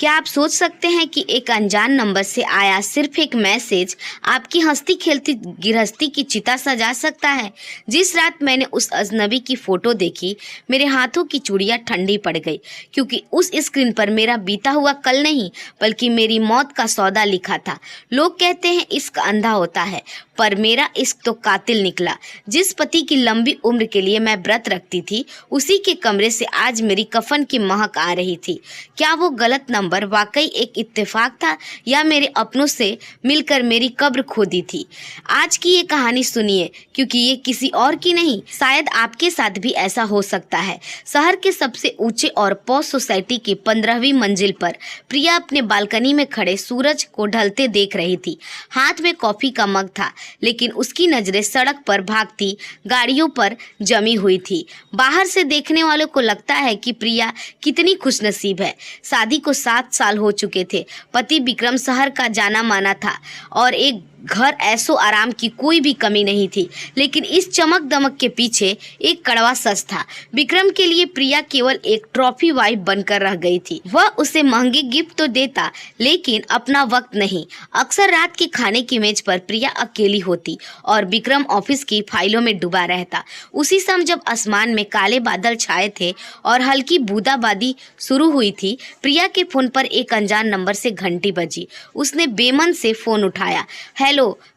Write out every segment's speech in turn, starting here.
क्या आप सोच सकते हैं कि एक अनजान नंबर से आया सिर्फ एक मैसेज आपकी हंसती खेलती गृहस्थी की चिता सजा सकता है। जिस रात मैंने उस अजनबी की फोटो देखी, मेरे हाथों की चूड़ियां ठंडी पड़ गई, क्योंकि उस स्क्रीन पर मेरा बीता हुआ कल नहीं बल्कि मेरी मौत का सौदा लिखा था। लोग कहते हैं इश्क अंधा होता है, पर मेरा इश्क तो कातिल निकला। जिस पति की लंबी उम्र के लिए मैं व्रत रखती थी, उसी के कमरे से आज मेरी कफन की महक आ रही थी। क्या वो गलत नंबर वाकई एक इत्तेफाक था या मेरे अपनों से मिलकर मेरी कब्र खोदी थी? आज की ये कहानी सुनिए, क्योंकि ये किसी और की नहीं, शायद आपके साथ भी ऐसा हो सकता है। शहर के सबसे ऊंचे और पॉश सोसाइटी की 15वीं मंजिल पर प्रिया अपने बालकनी में खड़े सूरज को ढलते देख रही थी। हाथ में कॉफी का मग था, लेकिन उसकी नजरें सड़क पर भागती गाड़ियों पर जमी हुई थी। बाहर से देखने वालों को लगता है कि प्रिया कितनी खुशनसीब है। शादी को 7 साल हो चुके थे। पति विक्रम शहर का जाना माना था और एक घर ऐसो आराम की कोई भी कमी नहीं थी। लेकिन इस चमक दमक के पीछे एक कड़वा सच था। विक्रम के लिए प्रिया केवल एक ट्रॉफी वाइफ बनकर रह गई थी। वह उसे महंगे गिफ्ट तो देता, लेकिन अपना वक्त नहीं। अक्सर रात के खाने की मेज पर प्रिया अकेली होती और विक्रम ऑफिस की फाइलों में डूबा रहता। उसी समय जब आसमान में काले बादल छाए थे और हल्की बूंदाबांदी शुरू हुई थी, प्रिया के फोन पर एक अनजान नंबर से घंटी बजी। उसने बेमन से फोन उठाया। हेलो।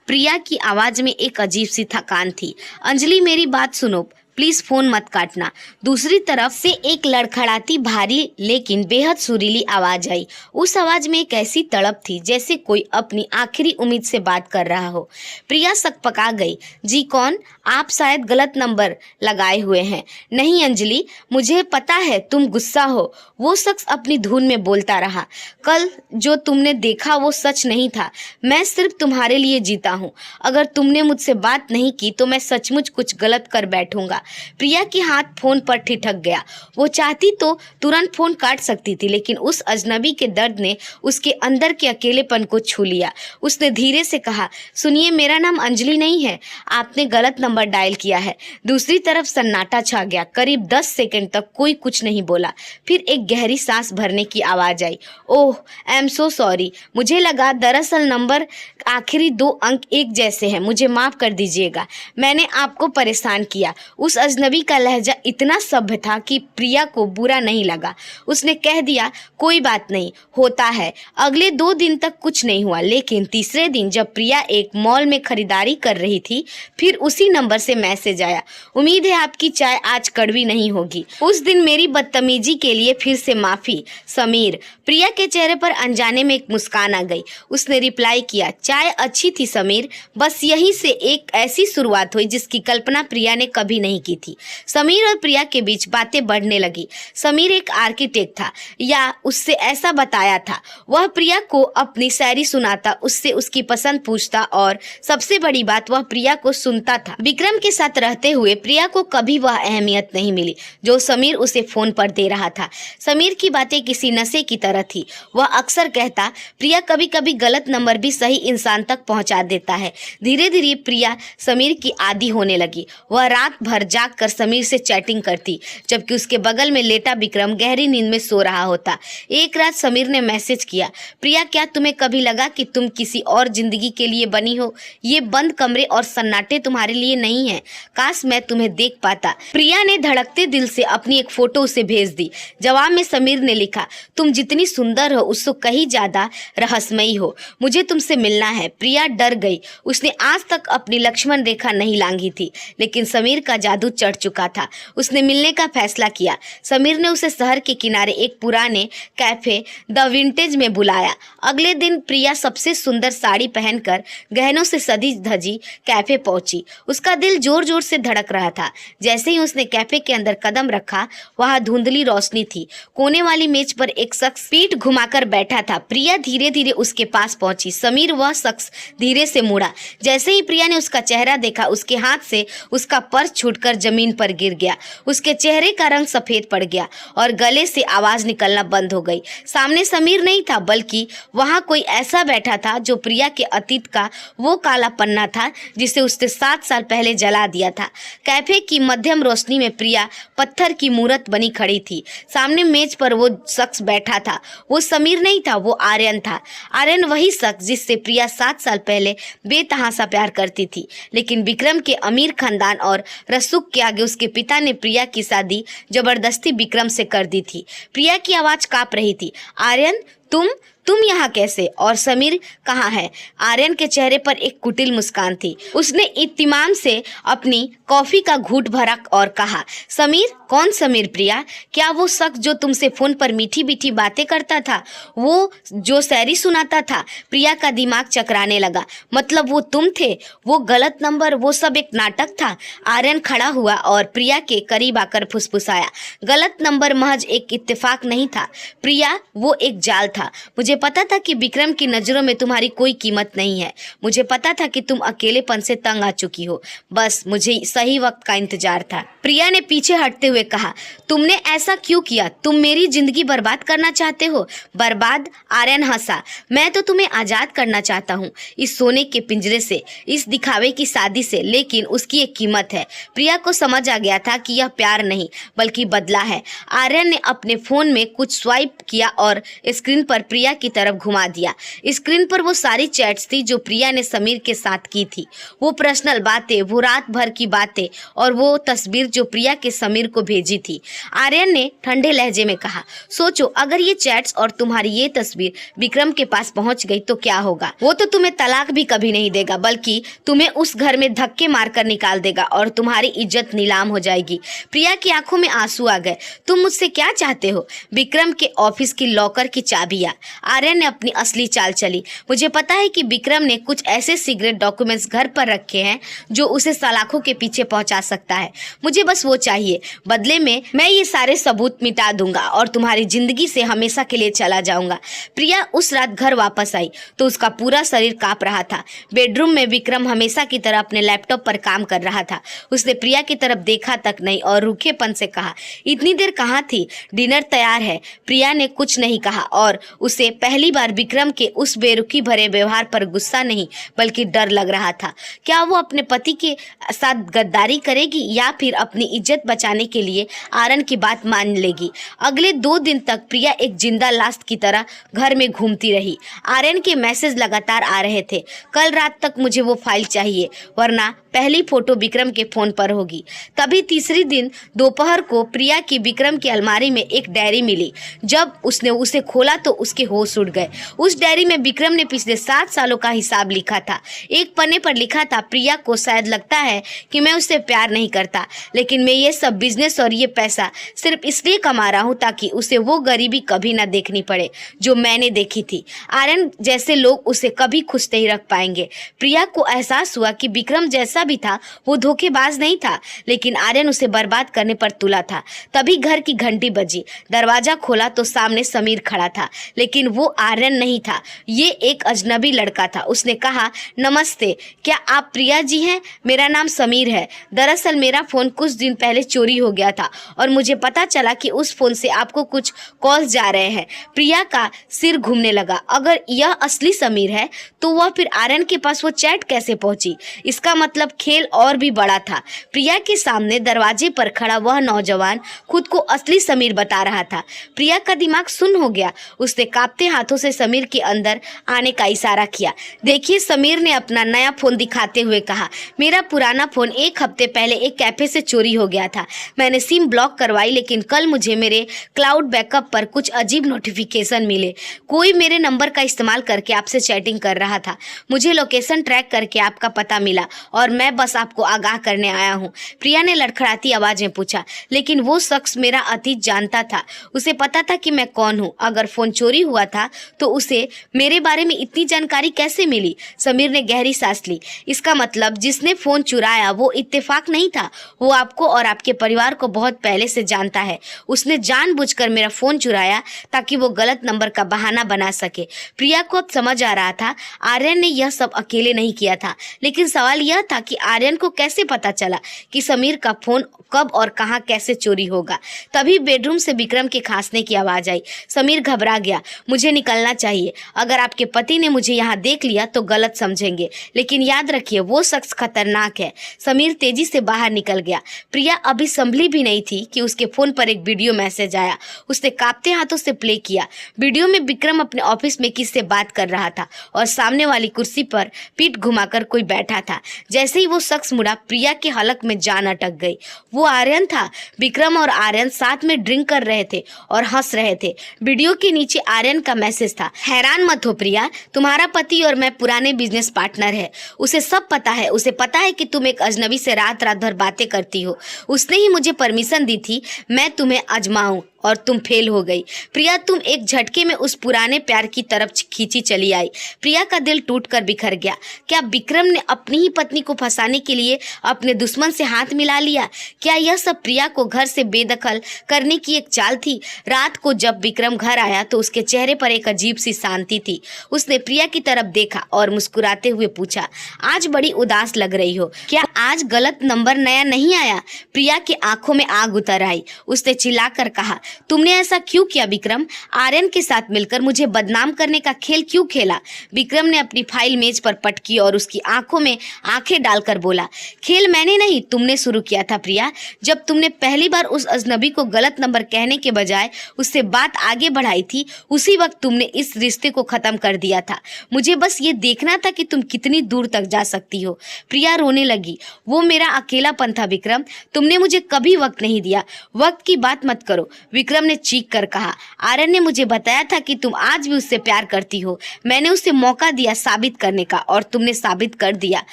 प्रिया की आवाज में एक अजीब सी थकान थी। अंजलि, मेरी बात सुनो, प्लीज फोन मत काटना। दूसरी तरफ से एक लड़खड़ाती भारी लेकिन बेहद सुरीली आवाज आई। उस आवाज में एक ऐसी तड़प थी जैसे कोई अपनी आखिरी उम्मीद से बात कर रहा हो। प्रिया सकपका गई। जी कौन? आप शायद गलत नंबर लगाए हुए हैं। नहीं अंजलि, मुझे पता है तुम गुस्सा हो, वो शख्स अपनी धुन में बोलता रहा। कल जो तुमने देखा वो सच नहीं था। मैं सिर्फ तुम्हारे लिए जीता हूँ। अगर तुमने मुझसे बात नहीं की तो मैं सचमुच कुछ गलत कर बैठूंगा। प्रिया के हाथ फोन पर ठिठक गया। वो चाहती तो तुरंत फोन काट सकती थी, लेकिन उस अजनबी के दर्द ने उसके अंदर के अकेलेपन को छू लिया। उसने धीरे से कहा, सुनिए, मेरा नाम अंजलि नहीं है, आपने गलत नंबर डायल किया है। दूसरी तरफ सन्नाटा छा गया। करीब 10 सेकंड तक कोई कुछ नहीं बोला। फिर एक गहरी सांस भरने की आवाज आई। ओह, आई एम सो सॉरी, मुझे लगा, दरअसल नंबर आखिरी 2 अंक एक जैसे हैं, मुझे माफ कर दीजिएगा, मैंने आपको परेशान किया। उस अजनबी का लहजा इतना सभ्य था कि प्रिया को बुरा नहीं लगा। उसने कह दिया, कोई बात नहीं, होता है। अगले 2 दिन तक कुछ नहीं हुआ, लेकिन तीसरे दिन जब प्रिया एक मॉल में खरीदारी कर रही थी, फिर उसी नंबर से मैसेज आया। उम्मीद है आपकी चाय आज कड़वी नहीं होगी। उस दिन मेरी बदतमीजी के लिए फिर से माफी, समीर। प्रिया के चेहरे पर अनजाने में एक मुस्कान आ गई। उसने रिप्लाई किया, चाय अच्छी थी समीर, बस यहीं से एक ऐसी शुरुआत हुई जिसकी कल्पना प्रिया ने कभी नहीं की थी। समीर और प्रिया के बीच बातें बढ़ने लगी। समीर एक आर्किटेक्ट था, या उससे ऐसा बताया था। वह प्रिया को अपनी शायरी सुनाता, उससे उसकी पसंद पूछता और सबसे बड़ी बात, वह प्रिया को सुनता था। विक्रम के साथ रहते हुए प्रिया को कभी वह अहमियत नहीं मिली जो समीर उसे फोन पर दे रहा था। समीर की बातें किसी नशे की तरह थी। वह अक्सर कहता, प्रिया कभी कभी गलत नंबर भी सही इंसान तक पहुंचा देता है। धीरे धीरे प्रिया समीर की आदी होने लगी। वह रात भर जाग कर समीर से चैटिंग करती, जबकि उसके बगल में लेटा विक्रम गहरी नींद में सो रहा होता। एक रात समीर ने मैसेज किया, प्रिया, क्या तुम्हें कभी लगा कि तुम किसी और जिंदगी के लिए बनी हो? ये बंद कमरे और सन्नाटे तुम्हारे लिए नहीं है। काश मैं तुम्हें देख पाता। प्रिया ने धड़कते दिल से अपनी एक फोटो उसे भेज दी। जवाब में समीर ने लिखा, तुम जितनी सुंदर हो उससे कहीं ज्यादा रहस्यमयी हो, मुझे तुमसे मिलना है। प्रिया डर गई। उसने आज तक अपनी लक्ष्मण रेखा नहीं लांघी थी, लेकिन समीर का जादू चढ़ चुका था। उसने मिलने का फैसला किया। समीर ने उसे शहर के किनारे एक पुराने कैफे द विंटेज में बुलाया। अगले दिन प्रिया सबसे सुंदर साड़ी पहनकर गहनों से सजी धजी कैफे पहुंची। उसका दिल जोर जोर से धड़क रहा था। जैसे ही उसने कैफे के अंदर कदम रखा, वहां धुंधली रोशनी थी। कोने वाली मेज पर एक शख्स पीठ घुमाकर बैठा था। प्रिया धीरे धीरे उसके पास पहुंची। समीर, वह शख्स, धीरे से मुड़ा। जैसे ही प्रिया ने उसका चेहरा देखा, उसके हाथ से उसका पर्स छूटकर उछलकर जमीन पर गिर गया। उसके चेहरे का रंग सफेद पड़ गया और गले से आवाज निकलना बंद हो गई। सामने समीर नहीं था, बल्कि वहां कोई ऐसा बैठा था जो प्रिया के अतीत का वो काला पन्ना था जिसे उसने 7 साल पहले जला दिया था। कैफे की मध्यम रोशनी में प्रिया पत्थर की मूरत बनी खड़ी थी। सामने मेज पर वो शख्स बैठा था। वो समीर नहीं था, वो आर्यन था। आर्यन वही शख्स जिससे प्रिया 7 साल पहले बेतहासा प्यार करती थी। लेकिन विक्रम के अमीर खानदान और रसूख के आगे उसके पिता ने प्रिया की शादी जबरदस्ती विक्रम से कर दी थी। प्रिया की आवाज कांप रही थी। आर्यन, तुम यहाँ कैसे? और समीर कहाँ है? आर्यन के चेहरे पर एक कुटिल मुस्कान थी। उसने इत्मीनान से अपनी कॉफी का घूंट भरा और कहा, समीर? कौन समीर प्रिया? क्या वो शख्स जो तुमसे फोन पर मीठी मीठी बातें करता था, वो जो शायरी सुनाता था? प्रिया का दिमाग चकराने लगा। मतलब वो तुम थे? वो गलत नंबर, वो सब एक नाटक था? आर्यन खड़ा हुआ और प्रिया के करीब आकर फुसफुसाया, गलत नंबर महज एक इत्तेफाक नहीं था प्रिया, वो एक जाल था। मुझे पता था कि विक्रम की नजरों में तुम्हारी कोई कीमत नहीं है। मुझे पता था कि तुम अकेलेपन से तंग आ चुकी हो। बस मुझे सही वक्त का इंतजार था। प्रिया ने पीछे हटते हुए कहा, तुमने ऐसा क्यों किया? तुम मेरी जिंदगी बर्बाद करना चाहते हो? बर्बाद? आर्यन हंसा। मैं तो तुम्हें आजाद करना चाहता हूँ, इस सोने के पिंजरे से, इस दिखावे की शादी से। लेकिन उसकी एक कीमत है। प्रिया को समझ आ गया था कि यह प्यार नहीं बल्कि बदला है। आर्यन ने अपने फोन में कुछ स्वाइप किया और स्क्रीन पर प्रिया की तरफ घुमा दिया। स्क्रीन पर वो सारी चैट्स थी जो प्रिया ने समीर के साथ की थी। वो पर्सनल बातें, वो रात भर की बातें और वो तस्वीर जो प्रिया के समीर को भेजी थी। आर्यन ने ठंडे लहजे में कहा, सोचो अगर ये चैट्स और तुम्हारी ये तस्वीर विक्रम के पास पहुंच गई तो क्या होगा? वो तो तुम्हें तलाक भी कभी नहीं देगा, बल्कि तुम्हें उस घर में धक्के मारकर निकाल देगा और तुम्हारी इज्जत नीलाम हो जाएगी। प्रिया की आंखों में आंसू आ गए। तुम मुझसे क्या चाहते हो? विक्रम के ऑफिस की लॉकर की चाबियां। आर्यन ने अपनी असली चाल चली। मुझे पता है कि विक्रम ने कुछ ऐसे सीक्रेट डॉक्यूमेंट्स घर पर रखे हैं जो उसे सलाखों के पीछे पहुंचा सकता है। मुझे बस वो चाहिए। बदले में मैं ये सारे सबूत मिटा दूंगा और तुम्हारी जिंदगी से हमेशा के लिए चला जाऊंगा। प्रिया उस रात घर वापस आई तो उसका पूरा शरीर कांप रहा था। बेडरूम में विक्रम हमेशा की तरह अपने लैपटॉप पर काम कर रहा था। उसने प्रिया की तरफ देखा तक नहीं और रूखेपन से कहा, इतनी देर कहाँ थी? डिनर तैयार है। प्रिया ने कुछ नहीं कहा और उसे पहली बार विक्रम के उस बेरुखी भरे व्यवहार पर गुस्सा नहीं बल्कि डर लग रहा था। क्या वो अपने पति के साथ गद्दारी करेगी या फिर अपनी इज्जत बचाने के लिए आर्यन की बात मान लेगी? अगले 2 दिन तक प्रिया एक जिंदा लाश की तरह घर में घूमती रही। आर्यन के मैसेज लगातार आ रहे थे, कल रात तक मुझे वो फाइल चाहिए वरना पहली फोटो विक्रम के फोन पर होगी। तभी तीसरी दिन दोपहर को प्रिया की विक्रम की अलमारी में एक डायरी मिली। जब उसने उसे खोला तो उसके होश उड़ गए। उस डायरी में विक्रम ने पिछले 7 सालों का हिसाब लिखा था। एक पन्ने पर लिखा था, प्रिया को शायद लगता है कि मैं उससे प्यार नहीं करता, लेकिन मैं ये सब बिजनेस और ये पैसा सिर्फ इसलिए कमा रहा हूँ ताकि उसे वो गरीबी कभी ना देखनी पड़े जो मैंने देखी थी। आर्यन जैसे लोग उसे कभी खुश नहीं रख पाएंगे। प्रिया को एहसास हुआ कि विक्रम जैसा भी था वो धोखेबाज नहीं था, लेकिन आर्यन उसे बर्बाद करने पर तुला था। तभी घर की घंटी बजी। दरवाजा खोला तो सामने समीर खड़ा था, लेकिन वो आर्यन नहीं था, ये एक अजनबी लड़का था। उसने कहा, नमस्ते, क्या आप प्रिया जी हैं? मेरा नाम समीर है। दरअसल मेरा फोन कुछ दिन पहले चोरी हो गया था और मुझे पता चला कि उस फोन से आपको कुछ कॉल्स जा रहे हैं। प्रिया का सिर घूमने लगा। अगर यह असली समीर है तो वह फिर आर्यन के पास वो चैट कैसे पहुंची? इसका मतलब खेल और भी बड़ा था। प्रिया के सामने दरवाजे पर खड़ा वह नौजवान खुद को असली समीर बता रहा था। प्रिया का दिमाग सुन्न हो गया। उसने कांपते हाथों से समीर के अंदर आने का इशारा किया। देखिए, समीर ने अपना नया फोन दिखाते हुए कहा, मेरा पुराना फोन 1 हफ्ते पहले एक कैफे से चोरी हो गया था। मैंने सिम ब्लॉक करवाई, लेकिन कल मुझे मेरे क्लाउड बैकअप पर कुछ अजीब नोटिफिकेशन मिले। कोई मेरे नंबर का इस्तेमाल करके आपसे चैटिंग कर रहा था। मुझे लोकेशन ट्रैक करके आपका पता मिला और मैं बस आपको आगाह करने आया हूँ। प्रिया ने लड़खड़ाती आवाज में पूछा, लेकिन वो शख्स मेरा अतीत जानता था। उसे पता था कि मैं कौन हूँ। अगर फोन चोरी हुआ था तो उसे मेरे बारे में इतनी जानकारी कैसे मिली? समीर ने गहरी सांस ली। इसका मतलब जिसने फोन चुराया वो इत्तेफाक नहीं था, वो आपको और आपके परिवार को बहुत पहले से जानता है। उसने जानबूझकर मेरा फोन चुराया ताकि वो गलत नंबर का बहाना बना सके। प्रिया को अब समझ आ रहा था आर्यन ने यह सब अकेले नहीं किया था, लेकिन सवाल यह था कि आर्यन को कैसे पता चला कि समीर का फोन कब और कहां कैसे चोरी होगा। तभी बेडरूम से विक्रम के खांसने की आवाज आई। समीर घबरा गया। मुझे निकलना चाहिए। अगर आपके पति ने मुझे यहाँ देख लिया तो गलत समझेंगे, लेकिन याद रखिए वो शख्स खतरनाक है। समीर तेजी से बाहर निकल गया। प्रिया अभी संभली भी नहीं थी कि उसके फोन पर एक वीडियो मैसेज आया। उसने कांपते हाथों से प्ले किया। वीडियो में विक्रम अपने ऑफिस में किससे बात कर रहा था और सामने वाली कुर्सी पर पीठ घुमाकर कोई बैठा था। जैसे ही वो शख्स मुड़ा, प्रिया के हलक में जान अटक गई। वो आर्यन था। विक्रम और आर्यन साथ में ड्रिंक कर रहे थे और हंस रहे थे। वीडियो के नीचे आर्यन का मैसेज था, हैरान मत हो प्रिया, तुम्हारा पति और मैं पुराने बिजनेस पार्टनर है। उसे सब पता है। उसे पता है कि तुम एक अजनबी से रात रात भर बातें करती हो। उसने ही मुझे परमिशन दी थी मैं तुम्हें आजमाऊं और तुम फेल हो गई। प्रिया तुम एक झटके में उस पुराने प्यार की तरफ खींची चली आई। प्रिया का दिल टूटकर बिखर गया। क्या विक्रम ने अपनी ही पत्नी को फंसाने के लिए अपने दुश्मन से हाथ मिला लिया? क्या यह सब प्रिया को घर से बेदखल करने की एक चाल थी? रात को जब विक्रम घर आया तो उसके चेहरे पर एक अजीब सी शांति थी। उसने प्रिया की तरफ देखा और मुस्कुराते हुए पूछा, आज बड़ी उदास लग रही हो, क्या आज गलत नंबर नया नहीं आया? प्रिया की आंखों में आग उतर आई। उसने चिल्लाकर कहा, तुमने ऐसा क्यों किया विक्रम? आर्यन के साथ मिलकर मुझे बदनाम करने का खेल क्यों खेला? विक्रम ने अपनी फाइल मेज पर पटकी और उसकी आंखों में आंखें डालकर बोला, खेल मैंने नहीं तुमने शुरू किया था प्रिया। जब तुमने पहली बार उस अजनबी को गलत नंबर कहने के बजाय उससे बात आगे बढ़ाई थी, उसी वक्त तुमने इस रिश्ते को खत्म कर दिया था। मुझे बस ये देखना था कि तुम कितनी दूर तक जा सकती हो। प्रिया रोने लगी। वो मेरा अकेलापन था विक्रम, तुमने मुझे कभी वक्त नहीं दिया। वक्त की बात मत करो, विक्रम ने चीख कर कहा। आर्यन ने मुझे बताया था कि तुम आज भी उससे प्यार करती हो। मैंने उसे मौका दिया साबित करने का और तुमने साबित कर दिया।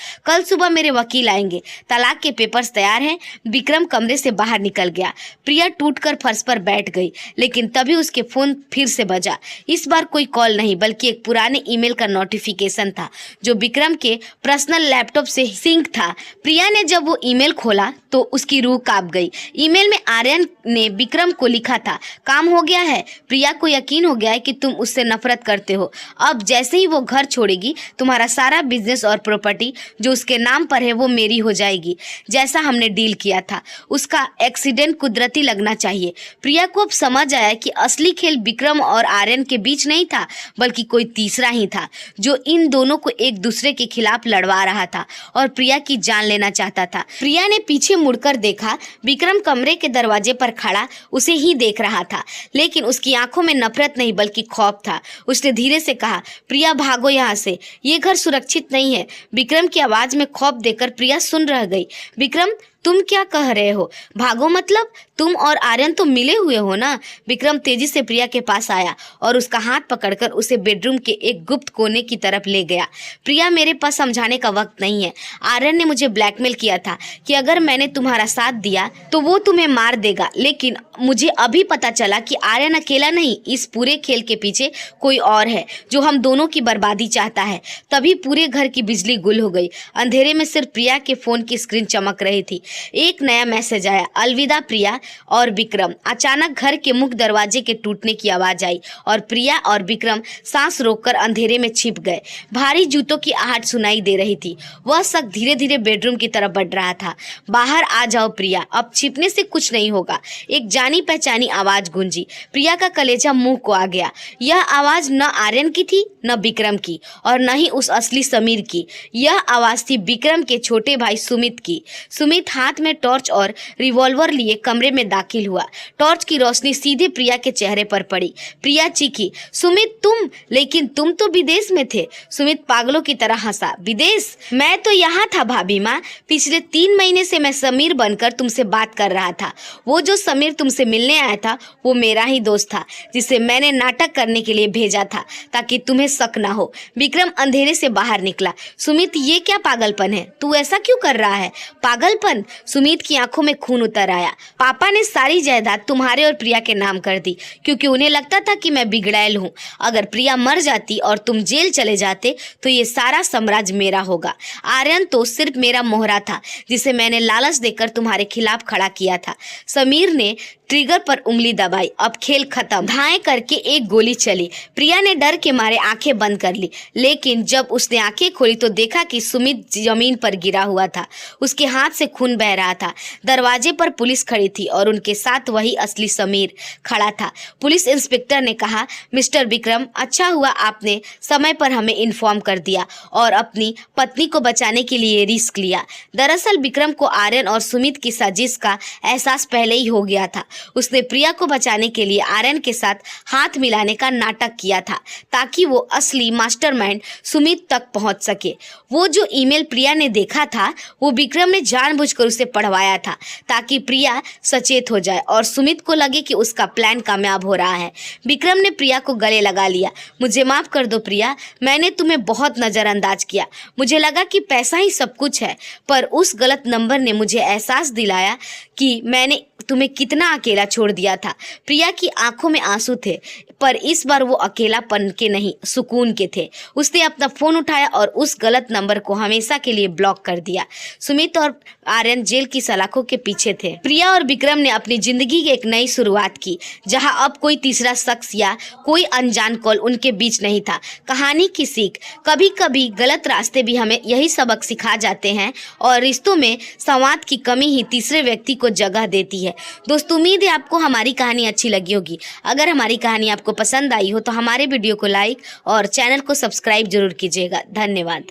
कल सुबह मेरे वकील आएंगे। तलाक के पेपर्स तैयार हैं। विक्रम कमरे से बाहर निकल गया। प्रिया टूटकर फर्श पर बैठ गई, लेकिन तभी उसके फोन फिर से बजा। इस बार कोई कॉल नहीं बल्कि एक पुराने ईमेल का नोटिफिकेशन था जो विक्रम के पर्सनल लैपटॉप से सिंक था। प्रिया ने जब वो ईमेल खोला तो उसकी रूह कांप गई। ईमेल में आर्यन ने विक्रम को लिखा था, काम हो गया है। प्रिया को यकीन हो गया है कि तुम उससे नफरत करते हो। अब जैसे ही वो घर छोड़ेगी तुम्हारा सारा बिजनेस और प्रॉपर्टी जो उसके नाम पर है वो मेरी हो जाएगी, जैसा हमने डील किया था। उसका एक्सीडेंट कुदरती लगना चाहिए। प्रिया को अब समझ आया कि असली खेल विक्रम और आर्यन के बीच नहीं था बल्कि कोई तीसरा ही था जो इन दोनों को एक दूसरे के खिलाफ लड़वा रहा था और प्रिया की जान लेना चाहता था। प्रिया ने पीछे मुड़कर देखा। विक्रम कमरे के दरवाजे पर खड़ा उसे ही देख रहा था, लेकिन उसकी आंखों में नफरत नहीं बल्कि खौफ था। उसने धीरे से कहा, प्रिया भागो यहाँ से, ये घर सुरक्षित नहीं है। विक्रम की आवाज में खौफ देकर प्रिया सुन रह गई। विक्रम तुम क्या कह रहे हो? भागो मतलब? तुम और आर्यन तो मिले हुए हो ना? विक्रम तेजी से प्रिया के पास आया और उसका हाथ पकड़कर उसे बेडरूम के एक गुप्त कोने की तरफ ले गया। प्रिया मेरे पास समझाने का वक्त नहीं है। आर्यन ने मुझे ब्लैकमेल किया था कि अगर मैंने तुम्हारा साथ दिया तो वो तुम्हें मार देगा, लेकिन मुझे अभी पता चला कि आर्यन अकेला नहीं, इस पूरे खेल के पीछे कोई और है जो हम दोनों की बर्बादी चाहता है। तभी पूरे घर की बिजली गुल हो गई। अंधेरे में सिर्फ प्रिया के फोन की स्क्रीन चमक रही थी। एक नया मैसेज आया, अलविदा प्रिया और विक्रम। अचानक घर के मुख्य दरवाजे के टूटने की आवाज आई और प्रिया और विक्रम सांस रोककर अंधेरे में छिप गए। भारी जूतों की आहट सुनाई दे रही थी। वह शख्स धीरे धीरे बेडरूम की तरफ बढ़ रहा था। बाहर आ जाओ प्रिया, अब छिपने से कुछ नहीं होगा। एक जानी पहचानी आवाज गूंजी। प्रिया का कलेजा मुंह को आ गया। यह आवाज न आर्यन की थी, न विक्रम की और न ही उस असली समीर की। यह आवाज थी विक्रम के छोटे भाई सुमित की। सुमित हाथ में टॉर्च और रिवॉल्वर लिए कमरे में दाखिल हुआ। टॉर्च की रोशनी सीधे प्रिया के चेहरे पर पड़ी। प्रिया चीखी, सुमित तुम? लेकिन तुम तो विदेश में थे। सुमित पागलों की तरह हंसा, विदेश? मैं तो यहाँ था भाभी माँ। पिछले 3 महीने से मैं समीर बनकर तुमसे बात कर रहा था। वो जो समीर तुमसे मिलने आया था वो मेरा ही दोस्त था, जिसे मैंने नाटक करने के लिए भेजा था ताकि तुम्हें शक ना हो। विक्रम अंधेरे से बाहर निकला। सुमित ये क्या पागलपन है? तू ऐसा क्यों कर रहा है? पागलपन? सुमित की आंखों में खून उतर आया। पापा ने सारी जायदाद तुम्हारे और प्रिया के नाम कर दी क्योंकि उन्हें लगता था कि मैं बिगड़ैल हूँ। अगर प्रिया मर जाती और तुम जेल चले जाते तो ये सारा साम्राज्य मेरा होगा। आर्यन तो सिर्फ मेरा मोहरा था जिसे मैंने लालच देकर तुम्हारे खिलाफ खड़ा किया था। समीर ने ट्रिगर पर उंगली दबाई। अब खेल खत्म। धाएं करके एक गोली चली। प्रिया ने डर के मारे आंखें बंद कर ली, लेकिन जब उसने आंखें खोली तो देखा कि सुमित जमीन पर गिरा हुआ था। उसके हाथ से खून बह रहा था। दरवाजे पर पुलिस खड़ी थी और उनके साथ वही असली समीर खड़ा था। पुलिस इंस्पेक्टर ने कहा, मिस्टर विक्रम, अच्छा हुआ आपने समय पर हमें इन्फॉर्म कर दिया और अपनी पत्नी को बचाने के लिए रिस्क लिया। दरअसल विक्रम को आर्यन और सुमित की साजिश का एहसास पहले ही हो गया था। उसने प्रिया को बचाने के लिए आर्यन के साथ हाथ मिलाने का नाटक किया था ताकि वो असली मास्टरमाइंड सुमित तक पहुंच सके। वो जो ईमेल प्रिया ने देखा था वो विक्रम ने जानबूझकर उसे पढ़वाया था ताकि प्रिया सचेत हो जाए और सुमित को लगे कि उसका प्लान कामयाब हो रहा है। विक्रम ने प्रिया को गले लगा लिया। मुझे माफ कर दो प्रिया, मैंने तुम्हें बहुत नजरअंदाज किया। मुझे लगा कि पैसा ही सब कुछ है, पर उस गलत नंबर ने मुझे एहसास दिलाया कि मैंने तुम्हें कितना अकेला छोड़ दिया था। प्रिया की आंखों में आंसू थे, पर इस बार वो अकेलापन के नहीं, सुकून के थे। उसने अपना फोन उठाया और उस गलत नंबर को हमेशा के लिए ब्लॉक कर दिया। सुमित और आर्यन जेल की सलाखों के पीछे थे। प्रिया और विक्रम ने अपनी जिंदगी की एक नई शुरुआत की, जहां अब कोई तीसरा शख्स या कोई अनजान कॉल उनके बीच नहीं था। कहानी की सीख, कभी कभी गलत रास्ते भी हमें यही सबक सिखा जाते हैं और रिश्तों में संवाद की कमी ही तीसरे व्यक्ति को जगह देती है। दोस्तों, उम्मीद है आपको हमारी कहानी अच्छी लगी होगी। अगर हमारी कहानी आपको पसंद आई हो तो हमारे वीडियो को लाइक और चैनल को सब्सक्राइब जरूर कीजिएगा। धन्यवाद।